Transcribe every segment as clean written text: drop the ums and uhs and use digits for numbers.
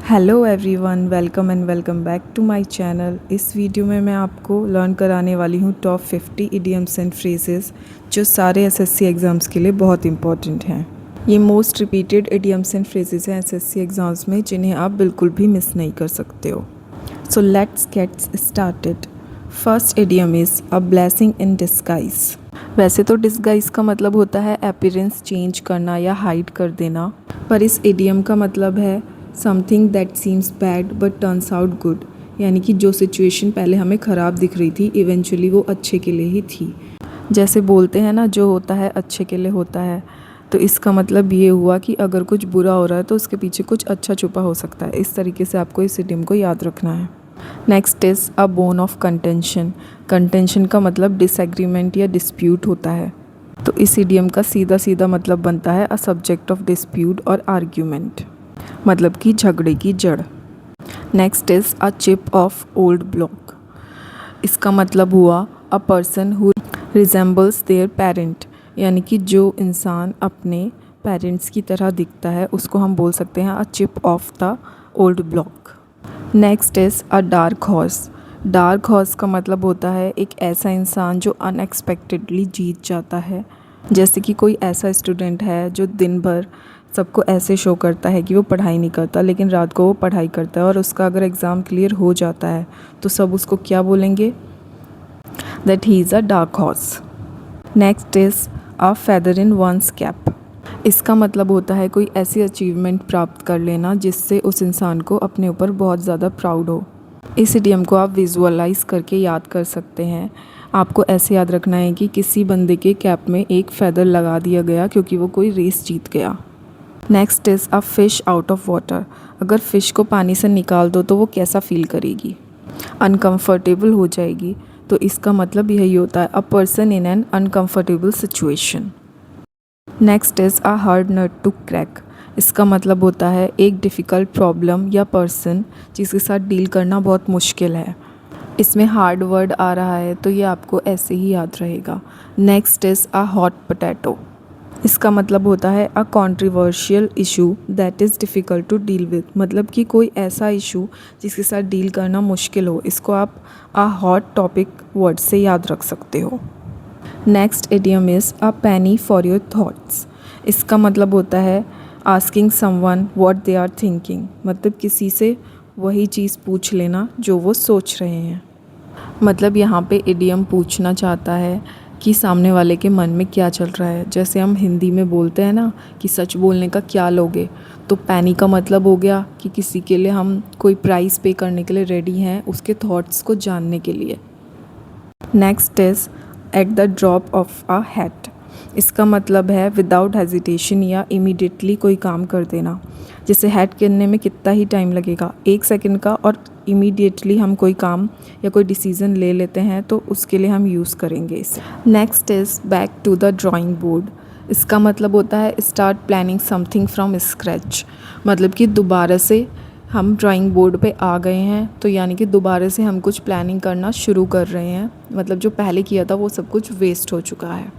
Hello everyone, welcome back to my channel. इस video में मैं आपको लर्न कराने वाली हूँ टॉप 50 इडियम्स एंड फ्रेजेस जो सारे एसएससी एग्ज़ाम्स के लिए बहुत इंपॉर्टेंट हैं। ये most repeated idioms and phrases हैं एसएससी एग्ज़ाम्स में, जिन्हें आप बिल्कुल भी मिस नहीं कर सकते हो। So let's get started. First idiom is a blessing in disguise. वैसे तो डिस्गाइज का मतलब होता है अपीयरेंस चेंज करना या हाइड कर देना, पर इस इडियम का मतलब है something that seems bad but turns out good, यानी कि जो सिचुएशन पहले हमें ख़राब दिख रही थी इवेंचुअली वो अच्छे के लिए ही थी। जैसे बोलते हैं ना, जो होता है अच्छे के लिए होता है, तो इसका मतलब ये हुआ कि अगर कुछ बुरा हो रहा है तो उसके पीछे कुछ अच्छा छुपा हो सकता है। इस तरीके से आपको इस इडियम को याद रखना है। Next is a bone of contention. Contention का मतलब डिसएग्रीमेंट या डिस्प्यूट होता है, तो इस इडियम का सीधा सीधा मतलब बनता है अ सब्जेक्ट ऑफ डिस्प्यूट और आर्ग्यूमेंट, मतलब कि झगड़े की जड़। Next is a chip off old block. इसका मतलब हुआ a person who resembles there parent, यानी कि जो इंसान अपने पेरेंट्स की तरह दिखता है उसको हम बोल सकते हैं a chip off the old block. Next is a dark horse. Dark horse का मतलब होता है एक ऐसा इंसान जो अनएक्सपेक्टेडली जीत जाता है। जैसे कि कोई ऐसा स्टूडेंट है जो दिन भर सबको ऐसे शो करता है कि वो पढ़ाई नहीं करता, लेकिन रात को वो पढ़ाई करता है और उसका अगर एग्ज़ाम क्लियर हो जाता है तो सब उसको क्या बोलेंगे? That he is a dark horse. Next is a feather in one's cap. इसका मतलब होता है कोई ऐसी अचीवमेंट प्राप्त कर लेना जिससे उस इंसान को अपने ऊपर बहुत ज़्यादा प्राउड हो। इस इडियम को आप विजुअलाइज करके याद कर सकते हैं। आपको ऐसे याद रखना है कि किसी बंदे के कैप में एक फेदर लगा दिया गया क्योंकि वो कोई रेस जीत गया। Next is a fish out of water. अगर फ़िश को पानी से निकाल दो तो वो कैसा फील करेगी? अनकंफर्टेबल हो जाएगी। तो इसका मतलब यही होता है a person in an uncomfortable situation. Next is a hard nut to crack. इसका मतलब होता है एक डिफ़िकल्ट प्रॉब्लम या पर्सन जिसके साथ डील करना बहुत मुश्किल है। इसमें हार्ड वर्ड आ रहा है तो ये आपको ऐसे ही याद रहेगा। Next is a hot potato. इसका मतलब होता है a controversial issue that is difficult to deal with, मतलब कि कोई ऐसा इशू जिसके साथ डील करना मुश्किल हो। इसको आप अ हॉट टॉपिक वर्ड से याद रख सकते हो। Next idiom is a penny for your thoughts. इसका मतलब होता है asking someone what they are thinking, मतलब किसी से वही चीज़ पूछ लेना जो वो सोच रहे हैं। मतलब यहाँ पे इडियम पूछना चाहता है कि सामने वाले के मन में क्या चल रहा है। जैसे हम हिंदी में बोलते हैं ना कि सच बोलने का क्या लोगे, तो पैनी का मतलब हो गया कि किसी के लिए हम कोई प्राइस पे करने के लिए रेडी हैं, उसके थॉट्स को जानने के लिए। Next is at the drop of a hat. इसका मतलब है विदाउट हेजिटेशन या इमीडिएटली कोई काम कर देना। जैसे हैट करने में कितना ही टाइम लगेगा, 1 सेकंड का, और इमीडिएटली हम कोई काम या कोई डिसीज़न ले लेते हैं तो उसके लिए हम यूज़ करेंगे इसे। Next is back to the drawing board. इसका मतलब होता है start planning something from scratch, मतलब कि दोबारा से हम ड्राइंग बोर्ड पे आ गए हैं, तो यानी कि दोबारा से हम कुछ प्लानिंग करना शुरू कर रहे हैं। मतलब जो पहले किया था वो सब कुछ वेस्ट हो चुका है।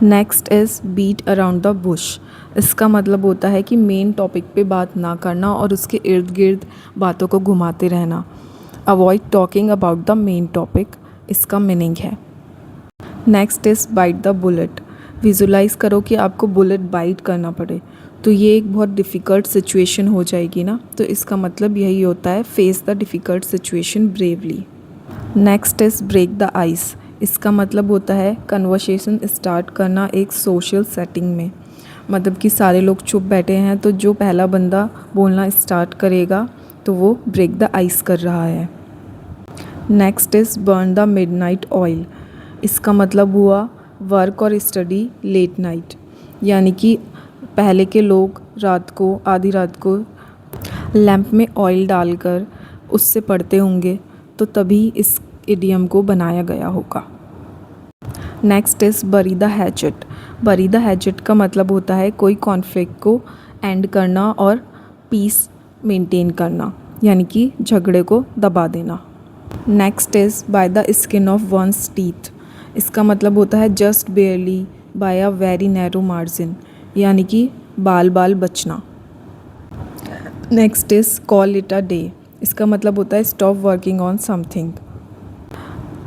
Next is beat around the bush. इसका मतलब होता है कि मेन टॉपिक पे बात ना करना और उसके इर्द गिर्द बातों को घुमाते रहना। Avoid talking about the main topic, इसका मीनिंग है। Next is bite the bullet. Visualize करो कि आपको बुलेट बाइट करना पड़े, तो ये एक बहुत डिफ़िकल्ट सिचुएशन हो जाएगी ना, तो इसका मतलब यही होता है face the difficult situation bravely. Next is break the ice. इसका मतलब होता है कन्वर्सेशन स्टार्ट करना एक सोशल सेटिंग में, मतलब कि सारे लोग चुप बैठे हैं तो जो पहला बंदा बोलना स्टार्ट करेगा तो वो ब्रेक द आइस कर रहा है। Next is burn the midnight oil. इसका मतलब हुआ वर्क और स्टडी लेट नाइट, यानी कि पहले के लोग रात को, आधी रात को लैंप में ऑयल डालकर उससे पढ़ते होंगे, तो तभी इस इडियम को बनाया गया होगा। नेक्स्ट इज़ बरी द हैचेट। बरी द हैचेट का मतलब होता है कोई कॉन्फ्लिक्ट को एंड करना और पीस मेंटेन करना, यानी कि झगड़े को दबा देना। Next is by the skin of one's teeth. इसका मतलब होता है just barely by a very narrow margin, यानी कि बाल बाल बचना। Next is call it a day. इसका मतलब होता है स्टॉप वर्किंग ऑन समथिंग।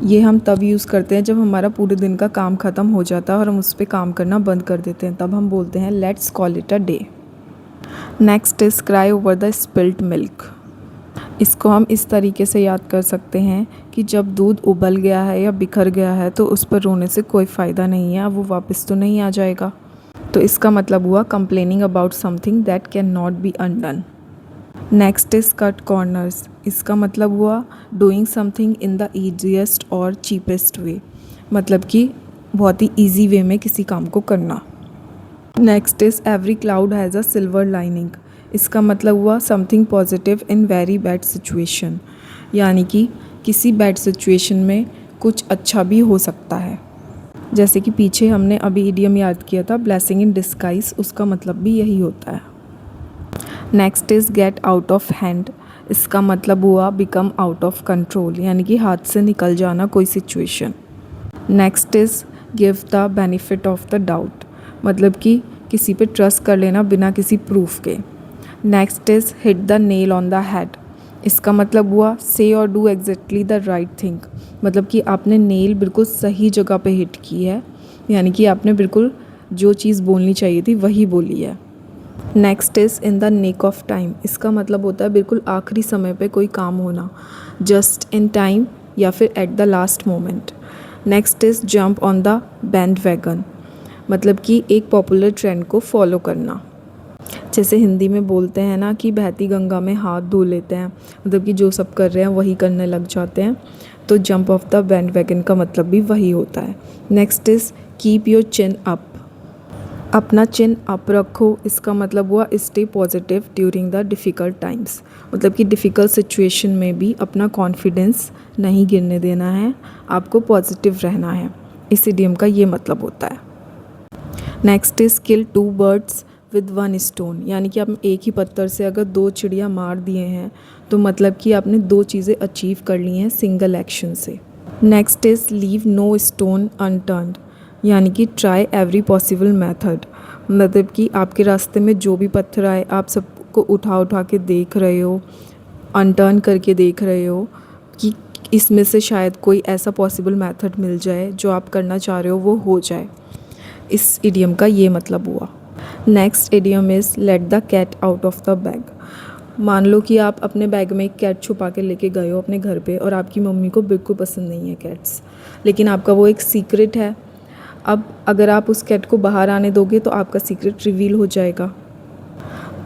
ये हम तब यूज़ करते हैं जब हमारा पूरे दिन का काम ख़त्म हो जाता है और हम उस पर काम करना बंद कर देते हैं, तब हम बोलते हैं let's call it a day. Next is cry over the spilled milk. इसको हम इस तरीके से याद कर सकते हैं कि जब दूध उबल गया है या बिखर गया है तो उस पर रोने से कोई फ़ायदा नहीं है, वो वापस तो नहीं आ जाएगा। तो इसका मतलब हुआ complaining about something that can not be undone. Next is cut corners. इसका मतलब हुआ doing something in the easiest और चीपेस्ट वे, मतलब कि बहुत ही ईजी वे में किसी काम को करना। Next is every cloud has a silver lining. इसका मतलब हुआ something positive in very bad situation, यानी कि किसी बैड सिचुएशन में कुछ अच्छा भी हो सकता है। जैसे कि पीछे हमने अभी इडियम याद किया था ब्लेसिंग इन डिस्गाइज, उसका मतलब भी यही होता है। Next is get out of hand. इसका मतलब हुआ बिकम आउट ऑफ कंट्रोल, यानी कि हाथ से निकल जाना कोई situation. Next is give the benefit of the doubt, मतलब कि किसी पे ट्रस्ट कर लेना बिना किसी प्रूफ के। Next is hit the nail on the head. इसका मतलब हुआ से और do exactly the right thing, मतलब कि आपने नेल बिल्कुल सही जगह पे हिट की है, यानी कि आपने बिल्कुल जो चीज़ बोलनी चाहिए थी वही बोली है। Next is in the nick of time. इसका मतलब होता है बिल्कुल आखिरी समय पे कोई काम होना, जस्ट इन टाइम या फिर at the last moment. Next is jump on the band wagon, मतलब कि एक पॉपुलर ट्रेंड को फॉलो करना। जैसे हिंदी में बोलते हैं ना कि बहती गंगा में हाथ धो लेते हैं, मतलब कि जो सब कर रहे हैं वही करने लग जाते हैं। तो jump of the band wagon का मतलब भी वही होता है। Next is keep your chin up. अपना चिन अप रखो, इसका मतलब हुआ stay positive during the difficult times, मतलब कि डिफ़िकल्ट सिचुएशन में भी अपना कॉन्फिडेंस नहीं गिरने देना है, आपको पॉजिटिव रहना है। इस इडियम का ये मतलब होता है। Next is kill 2 birds with 1 stone, यानी कि आप एक ही पत्थर से अगर 2 चिड़िया मार दिए हैं तो मतलब कि आपने 2 चीज़ें अचीव कर ली हैं सिंगल एक्शन से। Next is leave no stone unturned, यानी कि ट्राई एवरी पॉसिबल मेथड, मतलब कि आपके रास्ते में जो भी पत्थर आए आप सबको उठा उठा के देख रहे हो, अनटर्न करके देख रहे हो कि इसमें से शायद कोई ऐसा पॉसिबल मेथड मिल जाए जो आप करना चाह रहे हो वो हो जाए। इस इडियम का ये मतलब हुआ। Next idiom is let the cat out of the bag. मान लो कि आप अपने बैग में एक कैट छुपा के लेके गए हो अपने घर पे और आपकी मम्मी को बिल्कुल पसंद नहीं है कैट्स, लेकिन आपका वो एक सीक्रेट है। अब अगर आप उस कैट को बाहर आने दोगे तो आपका सीक्रेट रिवील हो जाएगा।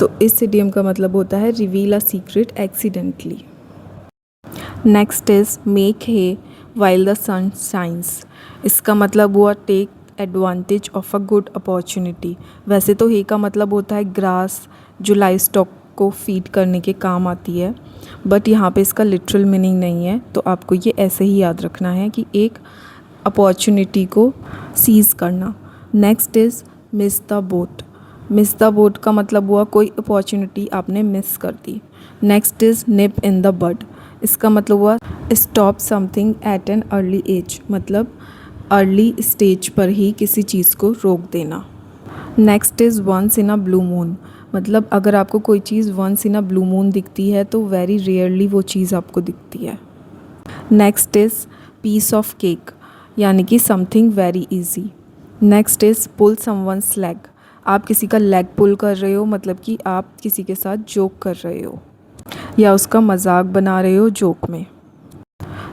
तो इस इडियम का मतलब होता है reveal a secret accidentally. Next is make hay while the sun shines. इसका मतलब हुआ take advantage of a good opportunity. वैसे तो हे का मतलब होता है ग्रास, जो लाइव स्टॉक को फीड करने के काम आती है, बट यहाँ पे इसका लिटरल मीनिंग नहीं है, तो आपको ये ऐसे ही याद रखना है कि एक अपॉर्चुनिटी को सीज़ करना। Next is miss the boat. Miss the boat का मतलब हुआ कोई अपॉर्चुनिटी आपने मिस कर दी। Next is nip in the bud. इसका मतलब हुआ stop something at an early age, मतलब अर्ली स्टेज पर ही किसी चीज़ को रोक देना। Next is once in a blue moon, मतलब अगर आपको कोई चीज़ once in a blue moon दिखती है तो वेरी रेयरली वो चीज़ आपको दिखती है। Next is piece of cake, यानी कि something very easy. Next is pull someone's leg. आप किसी का लेग पुल कर रहे हो, मतलब कि आप किसी के साथ जोक कर रहे हो या उसका मजाक बना रहे हो जोक में।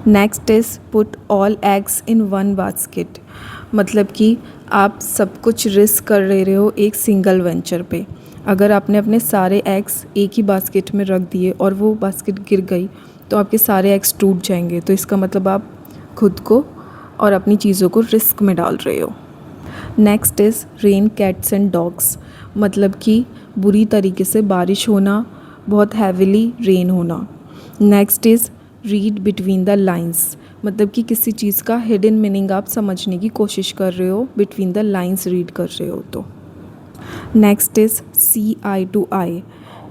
Next is put all eggs in one basket, मतलब कि आप सब कुछ रिस्क कर रहे हो एक सिंगल वेंचर पे। अगर आपने अपने सारे एग्स एक ही बास्केट में रख दिए और वो बास्केट गिर गई तो आपके सारे एग्स टूट जाएंगे, तो इसका मतलब आप खुद को और अपनी चीज़ों को रिस्क में डाल रहे हो। Next is rain cats and dogs, मतलब कि बुरी तरीके से बारिश होना, बहुत हैविली रेन होना। Next is read between the lines, मतलब कि किसी चीज़ का हिडन मीनिंग आप समझने की कोशिश कर रहे हो, बिटवीन द लाइंस रीड कर रहे हो तो। Next is see eye to eye.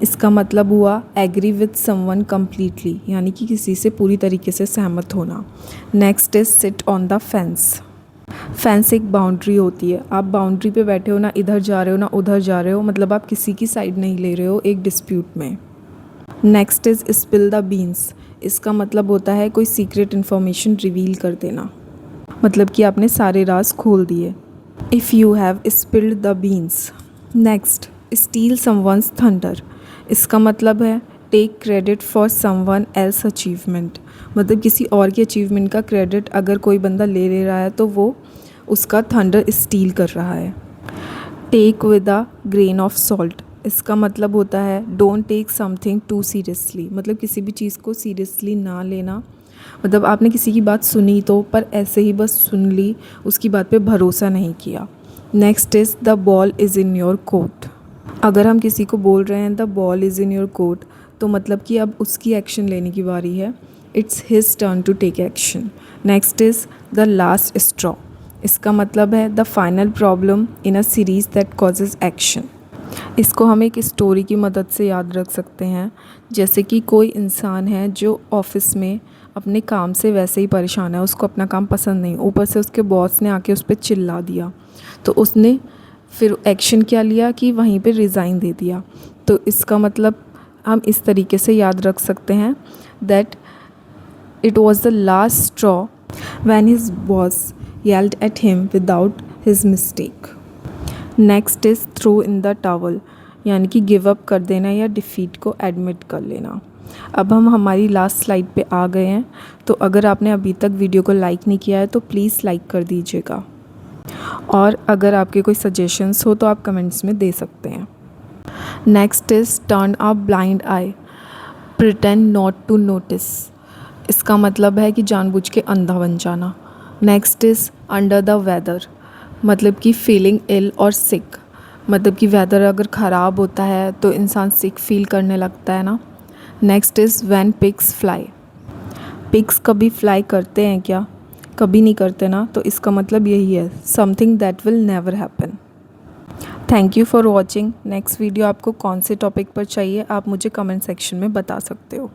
इसका मतलब हुआ एग्री विथ समवन कम्प्लीटली, यानी कि किसी से पूरी तरीके से सहमत होना। Next is sit on the fence. Fence एक बाउंड्री होती है, आप बाउंड्री पे बैठे हो, ना इधर जा रहे हो ना उधर जा रहे हो, मतलब आप किसी की साइड नहीं ले रहे हो एक डिस्प्यूट में। Next is spill the beans. इसका मतलब होता है कोई सीक्रेट इन्फॉर्मेशन रिवील कर देना, मतलब कि आपने सारे राज खोल दिए। If you have spilled the beans. Next, steal someone's thunder. इसका मतलब है take credit for someone else achievement, मतलब किसी और की अचीवमेंट का क्रेडिट अगर कोई बंदा ले रहा है तो वो उसका थंडर स्टील कर रहा है। Take with a grain of salt. इसका मतलब होता है don't take something too seriously, मतलब किसी भी चीज़ को सीरियसली ना लेना। मतलब आपने किसी की बात सुनी तो पर ऐसे ही बस सुन ली, उसकी बात पे भरोसा नहीं किया। Next is the ball is in your court. अगर हम किसी को बोल रहे हैं the ball is in your court, तो मतलब कि अब उसकी एक्शन लेने की बारी है। It's his turn to take action. Next is the last straw. इसका मतलब है the final problem in a series that causes action. इसको हम एक स्टोरी की मदद से याद रख सकते हैं। जैसे कि कोई इंसान है जो ऑफिस में अपने काम से वैसे ही परेशान है, उसको अपना काम पसंद नहीं, ऊपर से उसके बॉस ने आके उस पर चिल्ला दिया, तो उसने फिर एक्शन क्या लिया कि वहीं पे रिज़ाइन दे दिया। तो इसका मतलब हम इस तरीके से याद रख सकते हैं that it was the last straw when his boss yelled at him without his mistake. Next is throw in the towel, यानी कि गिव अप कर देना या डिफ़ीट को एडमिट कर लेना। अब हम हमारी लास्ट स्लाइड पे आ गए हैं, तो अगर आपने अभी तक वीडियो को लाइक नहीं किया है तो प्लीज़ लाइक कर दीजिएगा, और अगर आपके कोई सजेशंस हो तो आप कमेंट्स में दे सकते हैं। Next is turn a blind eye, pretend not to notice. इसका मतलब है कि जानबूझ के अंधा बन जाना। Next is under the weather, मतलब कि फीलिंग इल और सिक, मतलब कि वेदर अगर ख़राब होता है तो इंसान सिक फील करने लगता है ना। Next is when pigs fly. Pigs कभी फ्लाई करते हैं क्या? कभी नहीं करते ना, तो इसका मतलब यही है something that will never happen. Thank you for watching. Next video आपको कौन से टॉपिक पर चाहिए आप मुझे कमेंट सेक्शन में बता सकते हो।